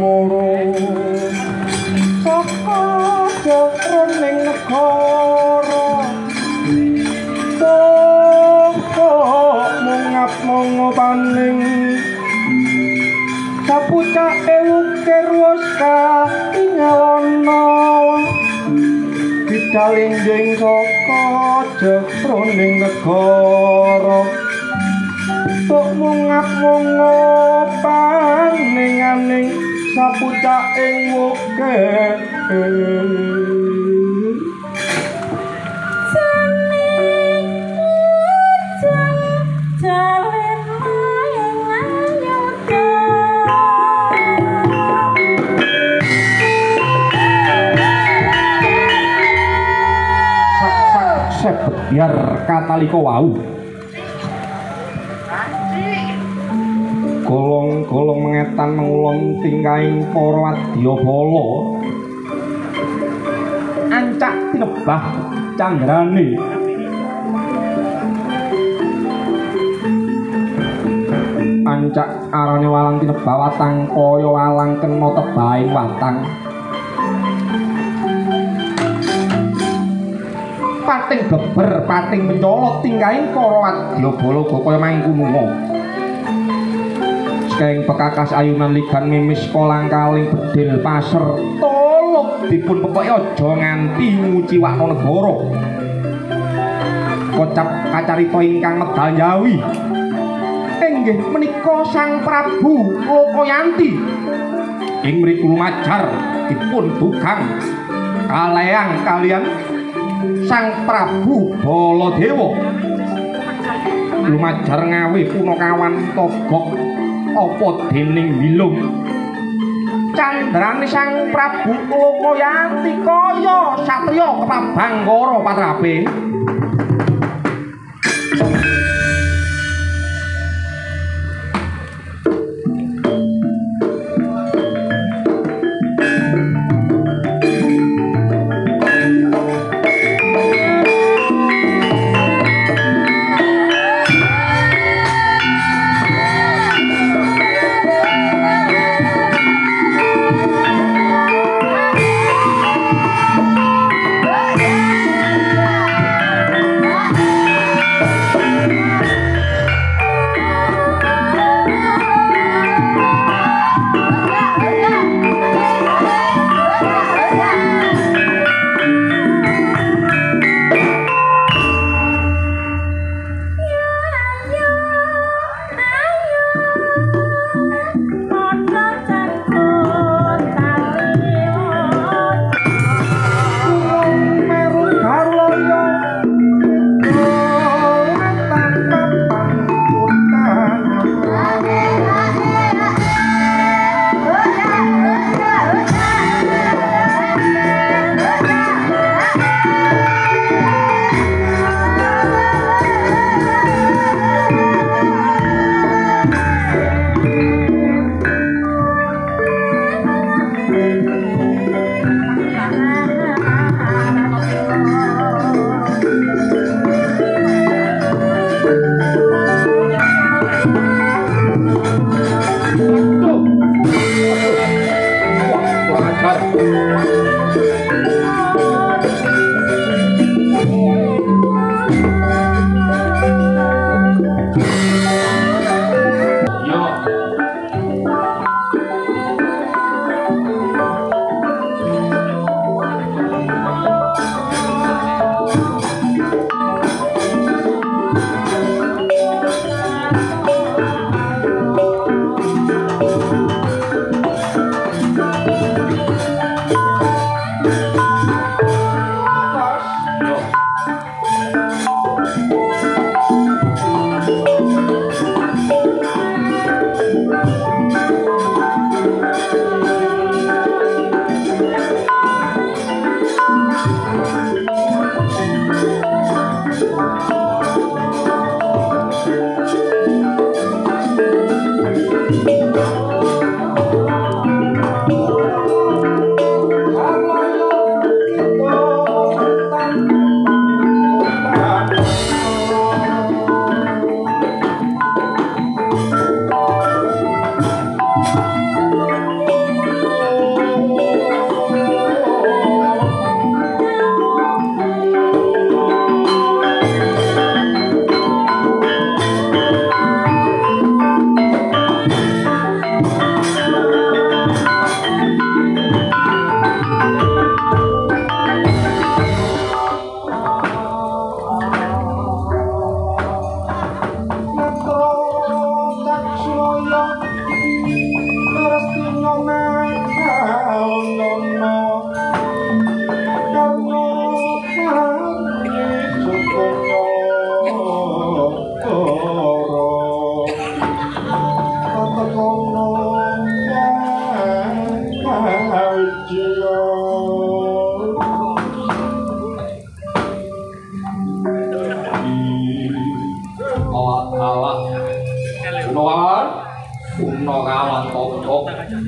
moro saka jroning negara kok mungap-mungo paning sapucake wukirus katinggalana didalinjing saka jroning negara kok mungap-mungo paninganing sapucaking wukir biar kataliko wau golong-golong mengetan mengulon tingkahing para wadyabala ancak tinebah candrane ancak arane walang tinebah watang kaya walang kena tebahing watang pating geber pating mencolot tingkahing para wadyabala kaya mangkuno saking pekakas ayunan ligan mimis kolang kaling bedil paser tolok dipun pepoki aja nganti nguciwakno negara kocap kacarita ingkang medal njawi inggih menika Sang Prabu Lokayanti ing mriku lumajar dipun dugang kaleang kalian Sang Prabu Baladewa lumajar ngawe punakawan togok apa dening wilung candrane Sang Prabu Lokayanti kaya satriya kepabanggara patrape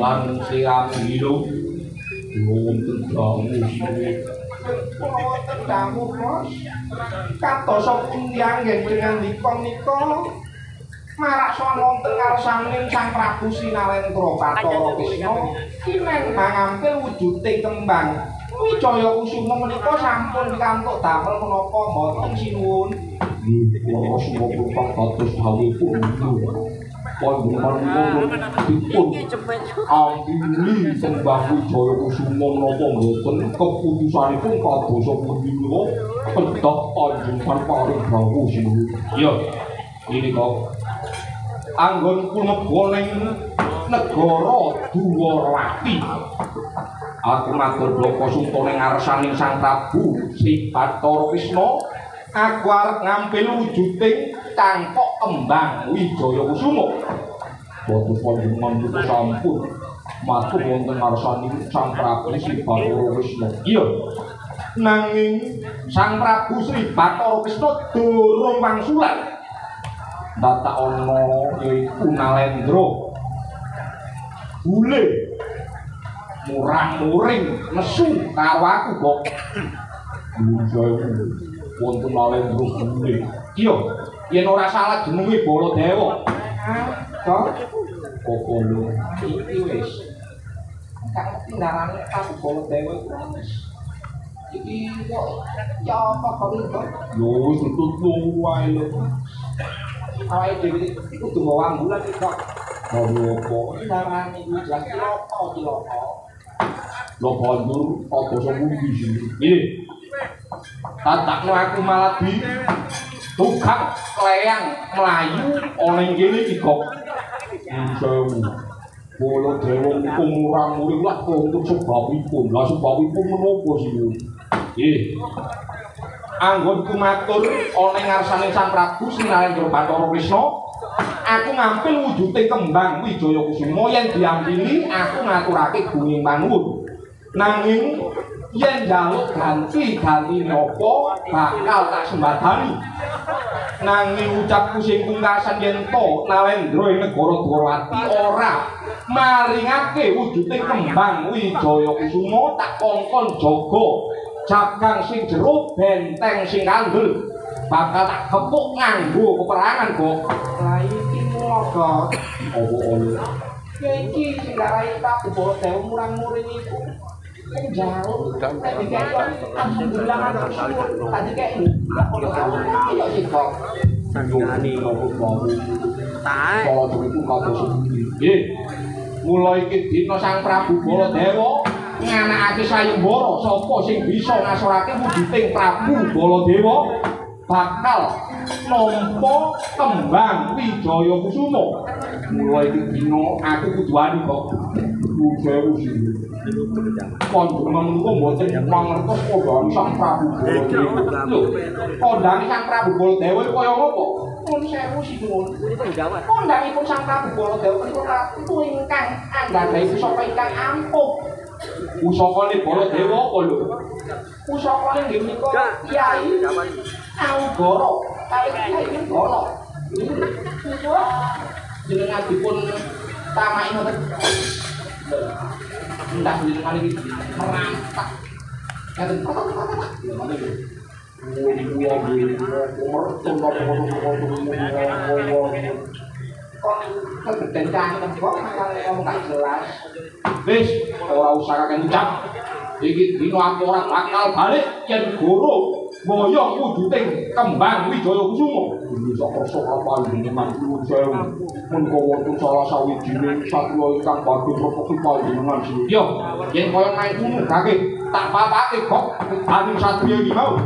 lan siram hidup wonten dangu wonten dangu Bos kadosa punyang dengan dikon nika marak sowan wonten ngarsaning Sang Prabu Sinalendra Bathara Krisna kineng mangampil wujuding kembang Wijaya Kusuma menika sampun pikantuk damel menapa mboten sinuwun kula sumapun kados dawuhipun panjenengan dipun ambili sembah Wijaya Kusuma menapa mboten keputusanipun kadosa pundi menika pedhot panjenengan paring dawuh sinuwun iya ini kok anggon punika ning negara Dwarawati aku matur bloko sunta ning ngarsaning Sang Prabu Sri Bathara Krisna aku arep ngambil wujuding cangkok kembang Wijaya Kusuma boten panjenengan punika sampun matur wonten ngarsaning Sang Prabu Sri Bathara Krisna iya nanging Sang Prabu Sri Bathara Krisna durung wangsulan datak ana iku Nalendra bule murang-muring nesu karo aku kok wonten Nalendra bule iya yen ora salah jenenge Baladewa kok lho iki wis kang tindarane aku Baladewa iki kok ya apa kok lho wis tutu wae lho awake dhewe kudu bawa ambulan iki kok. Lho ndarane iki jelas cilaka. Lho banjur apa sepundi sih? Nggih. Tatakno aku malah di tukak leyang mlayu ana ing kene iki kok. Sewu. Baladewa niku murang-muring lah untuk sebabipun. Lah sebabipun menapa sih? Nggih. Anggonku matur ana ing ngarsane Sang Prabu Sinalendra Bathara Krisna aku ngampil wujuding kembang Wijaya Kusuma yen diampili aku ngaturake gunging panuwun nanging yen njaluk ganti apa bakal tak sembadani nanging ucapku sing pungkasan yen to Nalendra ing negara Dwarawati ora maringake wujuding kembang Wijaya Kusuma tak kongkon jaga jagang sing jero benteng sing kandel bakal tak kepuk nganggo peperangan kok lah iki mlogo opo ono ya iki sing garai tak Baladewa murang-muring iku sing jauh tadi kayak alhamdulillah tadi kayak iya sih kok sanjungane opo tae kalau itu kados nggih mulai iki dina Sang Prabu Baladewa nganakake sayembara sapa sing bisa ngasorake wujuding Prabu Baladewa bakal nampa kembang Wijaya Kusuma mulai iki dina aku kudu wani kok sewu sih panjenengan menika mboten mangertos kondhang Sang Prabu Baladewa lho kondhang Sang Prabu Baladewa kaya ngopo pun sewu sih nuwun kondhangipun Sang Prabu Baladewa menika prabu ingkang anggadhahi pusaka ingkang ampuh pusakane Baladewa apa lho pusakane nggih menika Kyai Anggara kalih Kyai Anggara jenengan dipun tamaki ngoten ndak jenengan iki merantak ngaten kok kedencan kok ngomong tak jelas wis ora usah kakek ucap iki dina aku ora bakal balik yen guru boyong wujuding kembang Wijaya Kusuma bisa kosok apa jenengan nuwun sewu menika wonten salah sawijining satya ingkang badhe proposal panjenengan yo yen kaya main ngono kakek tak papake kok anu satya iki mau